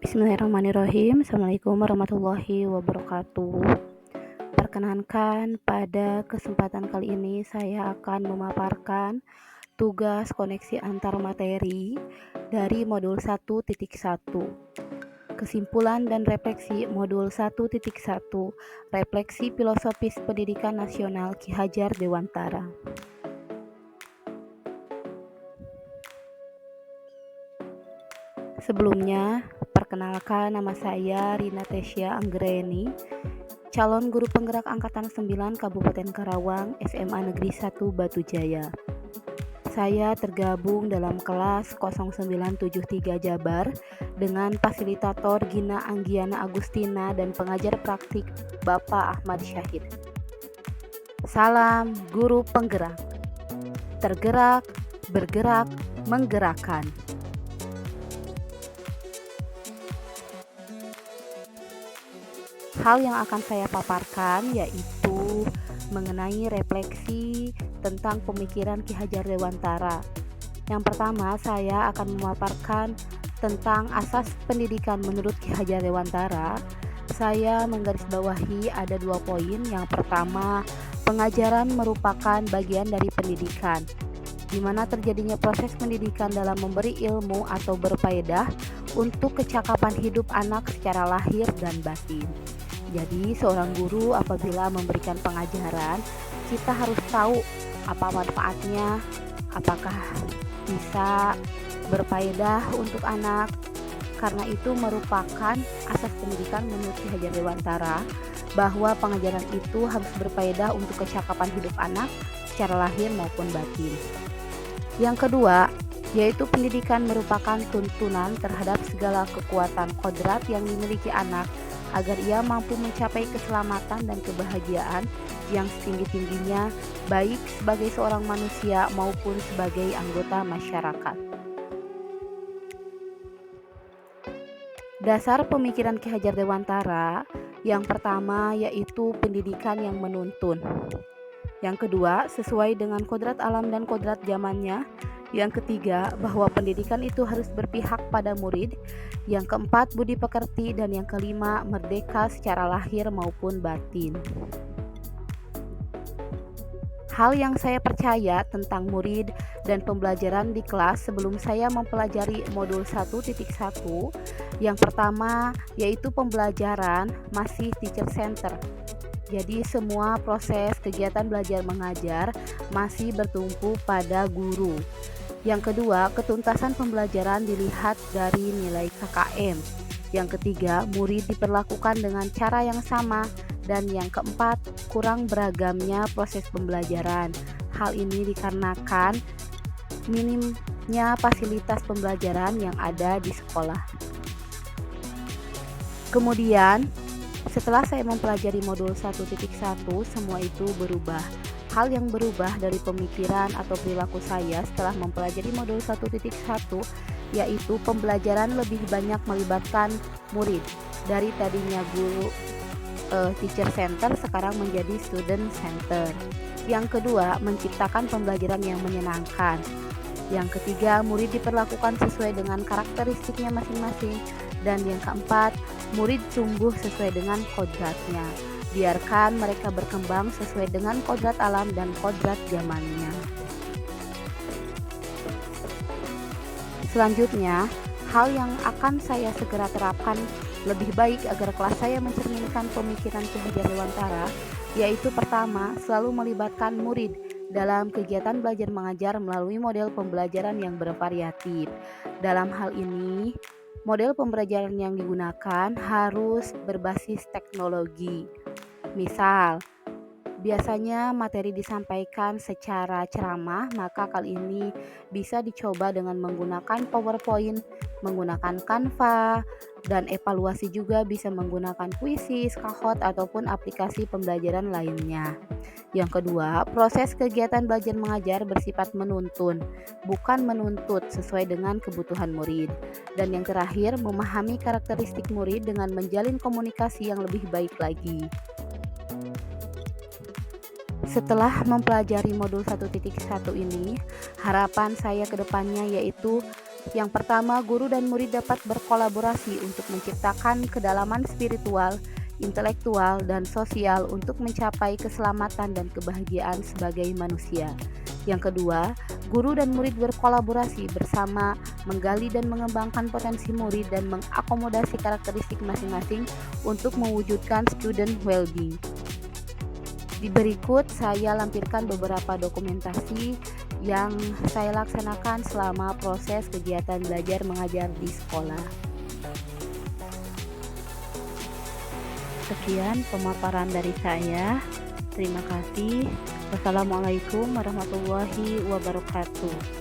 Bismillahirrahmanirrahim. Assalamualaikum warahmatullahi wabarakatuh. Perkenankan, pada kesempatan kali ini saya akan memaparkan tugas koneksi antar materi dari modul 1.1. Kesimpulan dan refleksi modul 1.1, refleksi filosofis pendidikan nasional Ki Hajar Dewantara. Sebelumnya, perkenalkan, nama saya Rina Tesya Anggreni, calon guru penggerak Angkatan 9 Kabupaten Karawang, SMA Negeri 1 Batu Jaya. Saya tergabung dalam kelas 0973 Jabar dengan fasilitator Gina Anggiana Agustina dan pengajar praktik Bapak Ahmad Syahid. Salam guru penggerak. Tergerak, bergerak, menggerakkan. Hal yang akan saya paparkan yaitu mengenai refleksi tentang pemikiran Ki Hajar Dewantara. Yang pertama, saya akan memaparkan tentang asas pendidikan menurut Ki Hajar Dewantara. Saya menggarisbawahi ada 2 poin. Yang pertama, pengajaran merupakan bagian dari pendidikan, di mana terjadinya proses pendidikan dalam memberi ilmu atau berfaedah untuk kecakapan hidup anak secara lahir dan batin. Jadi seorang guru apabila memberikan pengajaran, kita harus tahu apa manfaatnya, apakah bisa berfaedah untuk anak. Karena itu merupakan asas pendidikan menurut Ki Hajar Dewantara, bahwa pengajaran itu harus berfaedah untuk kecakapan hidup anak secara lahir maupun batin. Yang kedua, yaitu pendidikan merupakan tuntunan terhadap segala kekuatan kodrat yang dimiliki anak agar ia mampu mencapai keselamatan dan kebahagiaan yang setinggi-tingginya, baik sebagai seorang manusia maupun sebagai anggota masyarakat. Dasar pemikiran Ki Hajar Dewantara yang pertama yaitu pendidikan yang menuntun. Yang kedua, sesuai dengan kodrat alam dan kodrat zamannya. Yang ketiga, bahwa pendidikan itu harus berpihak pada murid. Yang keempat, budi pekerti. Dan yang kelima, merdeka secara lahir maupun batin. Hal yang saya percaya tentang murid dan pembelajaran di kelas sebelum saya mempelajari modul 1.1, yang pertama yaitu pembelajaran masih teacher center. Jadi semua proses kegiatan belajar mengajar masih bertumpu pada guru. Yang kedua, ketuntasan pembelajaran dilihat dari nilai KKM. Yang ketiga, murid diperlakukan dengan cara yang sama. Dan yang keempat, kurang beragamnya proses pembelajaran. Hal ini dikarenakan minimnya fasilitas pembelajaran yang ada di sekolah. Kemudian, setelah saya mempelajari modul 1.1, semua itu berubah. Hal yang berubah dari pemikiran atau perilaku saya setelah mempelajari modul 1.1 yaitu pembelajaran lebih banyak melibatkan murid. Dari tadinya guru teacher center sekarang menjadi student center. Yang kedua, menciptakan pembelajaran yang menyenangkan. Yang ketiga, murid diperlakukan sesuai dengan karakteristiknya masing-masing. Dan yang keempat, murid tumbuh sesuai dengan kodratnya. Biarkan mereka berkembang sesuai dengan kodrat alam dan kodrat zamannya. Selanjutnya, hal yang akan saya segera terapkan lebih baik agar kelas saya mencerminkan pemikiran Ki Hajar Dewantara, yaitu pertama, selalu melibatkan murid dalam kegiatan belajar mengajar melalui model pembelajaran yang bervariatif. Dalam hal ini, model pembelajaran yang digunakan harus berbasis teknologi. Misal, biasanya materi disampaikan secara ceramah, maka kali ini bisa dicoba dengan menggunakan PowerPoint, menggunakan Canva, dan evaluasi juga bisa menggunakan Quizizz, Kahoot, ataupun aplikasi pembelajaran lainnya. Yang kedua, proses kegiatan belajar mengajar bersifat menuntun, bukan menuntut sesuai dengan kebutuhan murid. Dan yang terakhir, memahami karakteristik murid dengan menjalin komunikasi yang lebih baik lagi. Setelah mempelajari modul 1.1 ini, harapan saya ke depannya yaitu Yang pertama, guru dan murid dapat berkolaborasi untuk menciptakan kedalaman spiritual, intelektual, dan sosial untuk mencapai keselamatan dan kebahagiaan sebagai manusia. Yang kedua, guru dan murid berkolaborasi bersama, menggali dan mengembangkan potensi murid dan mengakomodasi karakteristik masing-masing untuk mewujudkan student well-being. Di berikut saya lampirkan beberapa dokumentasi yang saya laksanakan selama proses kegiatan belajar mengajar di sekolah. Sekian pemaparan dari saya. Terima kasih. Wassalamualaikum warahmatullahi wabarakatuh.